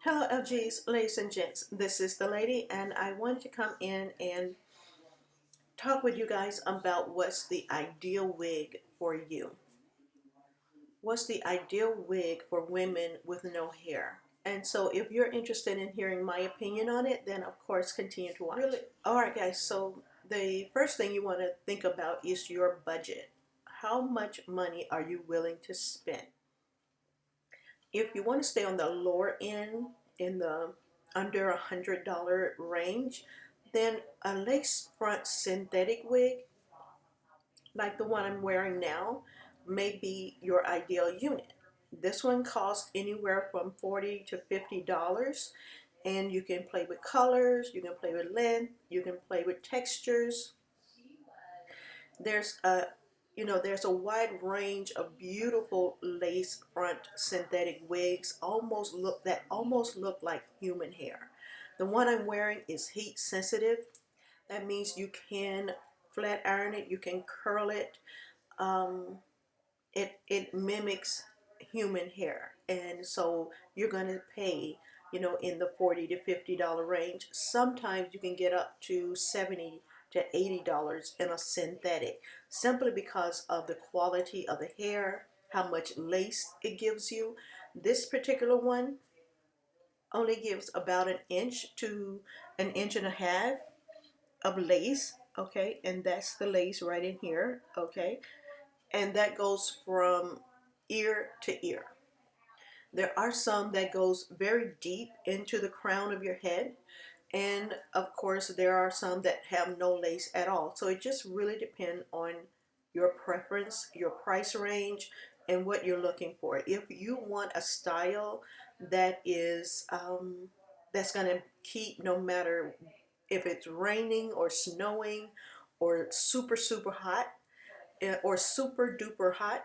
Hello LGs, ladies and gents, this is the lady and I wanted to come in and talk with you guys about what's the ideal wig for you. What's the ideal wig for women with no hair? And so if you're interested in hearing my opinion on it, then of course continue to watch. Alright guys, so the first thing you want to think about is your budget. How much money are you willing to spend? If you want to stay on the lower end, in the under $100 range, then a lace front synthetic wig like the one I'm wearing now may be your ideal unit. This one costs anywhere from $40 to $50, and you can play with colors, you can play with length, you can play with textures. There's a there's a wide range of beautiful lace front synthetic wigs almost look like human hair. The one I'm wearing is heat sensitive. That means you can flat iron it, you can curl it. Um, it mimics human hair, and so you're going to pay, in the $40 to $50 range. Sometimes you can get up to $70 to $80 in a synthetic, simply because of the quality of the hair, how much lace it gives you. This particular one only gives about an inch to an inch and a half of lace, okay, and that's the lace right in here, okay, and that goes from ear to ear. There are some that goes very deep into the crown of your head, and of course there are some that have no lace at all. So it just really depends on your preference, your price range, and what you're looking for. If you want a style that is that's going to keep, no matter if it's raining or snowing or super hot, or super duper hot,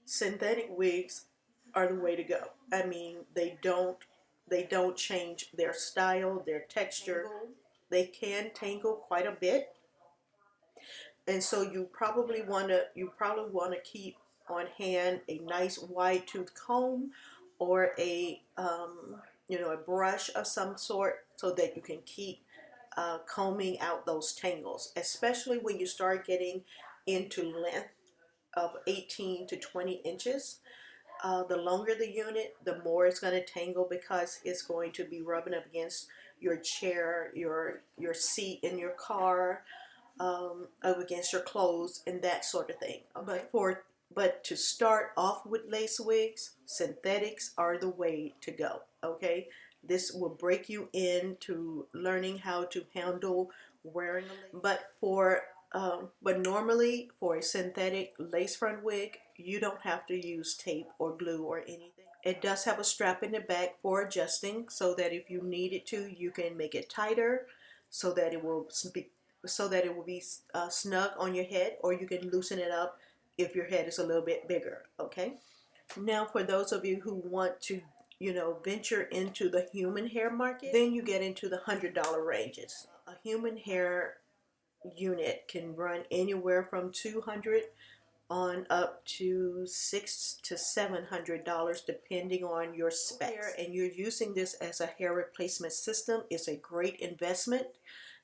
synthetic wigs are the way to go. I mean, they don't change their style, their texture. They can tangle quite a bit, and so you probably want to keep on hand a nice wide tooth comb, or a brush of some sort, so that you can keep combing out those tangles, especially when you start getting into length of 18 to 20 inches. The longer the unit, the more it's going to tangle, because it's going to be rubbing up against your chair, your seat in your car, up against your clothes, and that sort of thing. Okay? But to start off with lace wigs, synthetics are the way to go. Okay, this will break you into learning how to handle wearing a lace. But normally for a synthetic lace front wig, you don't have to use tape or glue or anything. It does have a strap in the back for adjusting, so that if you needed to, you can make it tighter, so that it will be snug on your head, or you can loosen it up if your head is a little bit bigger. Okay. Now, for those of you who want to, venture into the human hair market, then you get into the $100 ranges. A human hair unit can run anywhere from 200 on up to $600 to $700, depending on your specs. And you're using this as a hair replacement system. It's a great investment,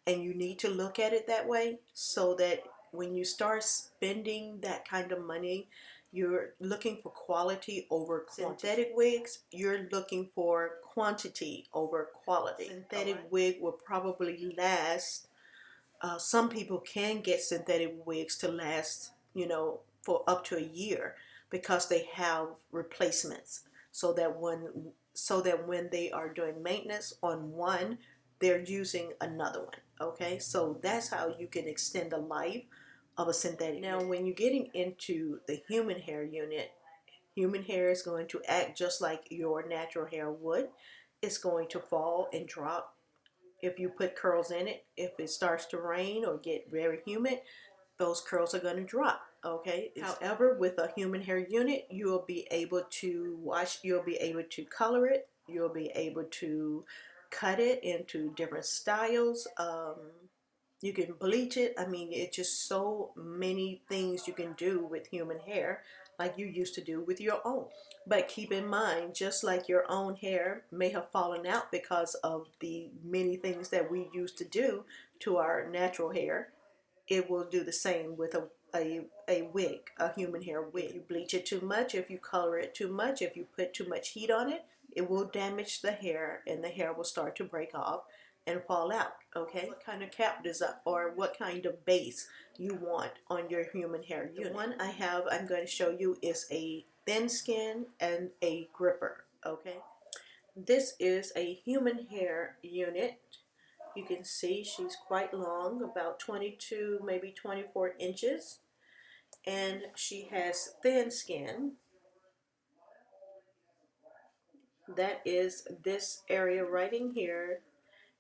and you need to look at it that way, so that when you start spending that kind of money, you're looking for quality over quantity. Synthetic wigs, you're looking for quantity over quality. Synthetic wig will probably last. Some people can get synthetic wigs to last, for up to a year, because they have replacements, so that when they are doing maintenance on one, they're using another one. Okay, so that's how you can extend the life of a synthetic. Now, when you're getting into the human hair unit, human hair is going to act just like your natural hair would. It's going to fall and drop if you put curls in it. If it starts to rain or get very humid, those curls are going to drop. Okay. However, with a human hair unit, you'll be able to color it, you'll be able to cut it into different styles. You can bleach it. I mean, it's just so many things you can do with human hair like you used to do with your own. But keep in mind, just like your own hair may have fallen out because of the many things that we used to do to our natural hair, it will do the same with a wig, a human hair wig. If you bleach it too much, if you color it too much, if you put too much heat on it, it will damage the hair and the hair will start to break off and fall out. Okay, what kind of cap design or what kind of base you want on your human hair unit. The one I have, I'm going to show you, is a thin skin and a gripper. Okay, this is a human hair unit. You can see she's quite long, about 22, maybe 24 inches, and she has thin skin. That is this area right in here.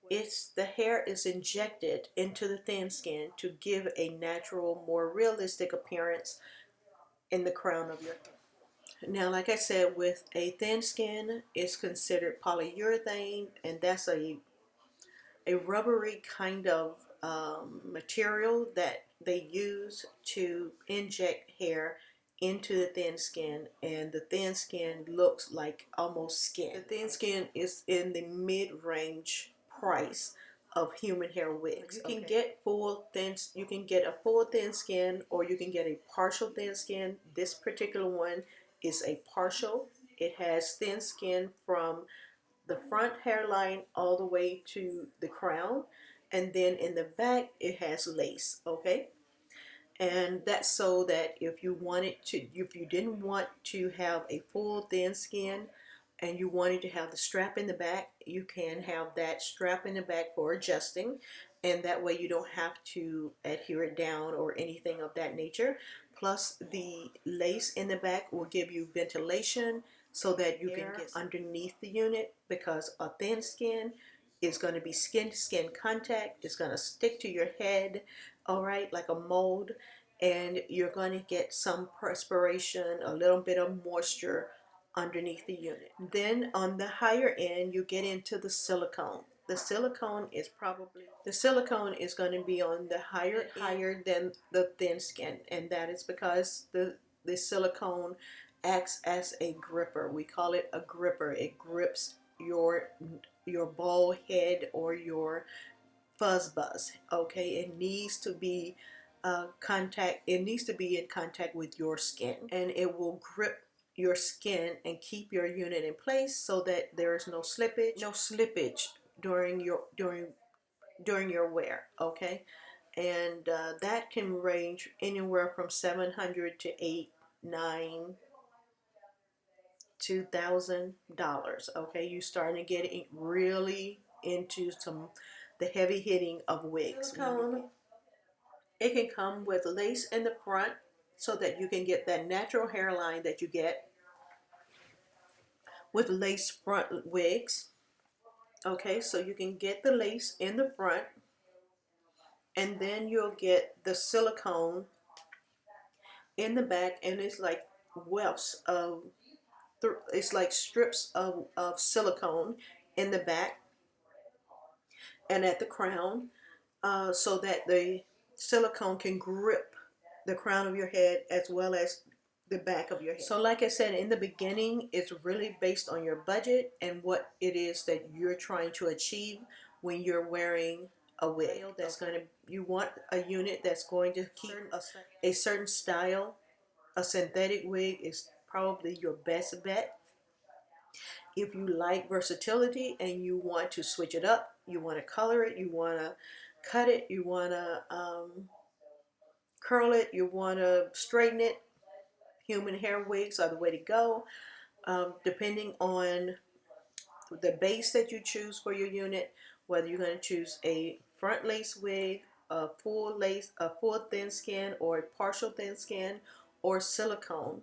It's the hair is injected into the thin skin to give a natural, more realistic appearance in the crown of your head. Now, like I said, with a thin skin, it's considered polyurethane, and that's a rubbery kind of material that they use to inject hair into the thin skin, and the thin skin looks like almost skin. The thin skin is in the mid-range price of human hair wigs. You can get you can get a full thin skin, or you can get a partial thin skin. This particular one is a partial. It has thin skin from the front hairline all the way to the crown, and then in the back it has lace. Okay, and that's so that if you wanted to, if you didn't want to have a full thin skin and you wanted to have the strap in the back, you can have that strap in the back for adjusting, and that way you don't have to adhere it down or anything of that nature. Plus, the lace in the back will give you ventilation so that you can get underneath the unit, because a thin skin is going to be skin to skin contact. It's going to stick to your head, all right, like a mold, and you're going to get some perspiration, a little bit of moisture underneath the unit. Then on the higher end, you get into the silicone. The silicone is going to be on the higher than the thin skin, and that is because the silicone acts as a gripper. We call it a gripper. It grips your bald head or your fuzz buzz. Okay, it needs to be it needs to be in contact with your skin, and it will grip your skin and keep your unit in place so that there is no slippage during your wear. Okay, and that can range anywhere from 700 to 8, 9, $2,000. Okay, you starting to get really into the heavy hitting of wigs. It can come with lace in the front so that you can get that natural hairline that you get with lace front wigs. Okay, so you can get the lace in the front, and then you'll get the silicone in the back, and it's like wefts of, it's like strips of silicone in the back and at the crown, so that the silicone can grip the crown of your head as well as the back of your head. So like I said in the beginning, it's really based on your budget and what it is that you're trying to achieve when you're wearing a wig. You want a unit that's going to keep a certain style. A synthetic wig is probably your best bet. If you like versatility and you want to switch it up, you want to color it, you want to cut it, you want to curl it, you want to straighten it, human hair wigs are the way to go. Depending on the base that you choose for your unit, whether you're going to choose a front lace wig, a full thin skin, or a partial thin skin, or silicone.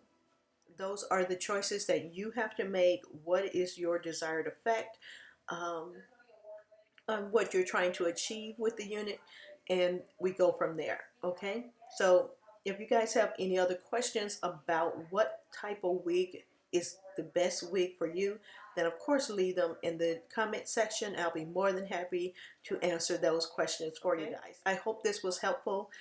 Those are the choices that you have to make. What is your desired effect? What you're trying to achieve with the unit, and we go from there. Okay, so if you guys have any other questions about what type of wig is the best wig for you, then of course leave them in the comment section. I'll be more than happy to answer those questions for you guys. I hope this was helpful.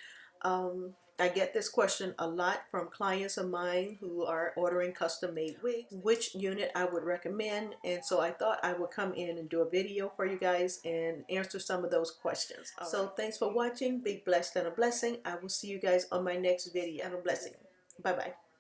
I get this question a lot from clients of mine who are ordering custom made wigs, which unit I would recommend. And so I thought I would come in and do a video for you guys and answer some of those questions. So thanks for watching. Be blessed and a blessing. I will see you guys on my next video. And a blessing. Bye bye.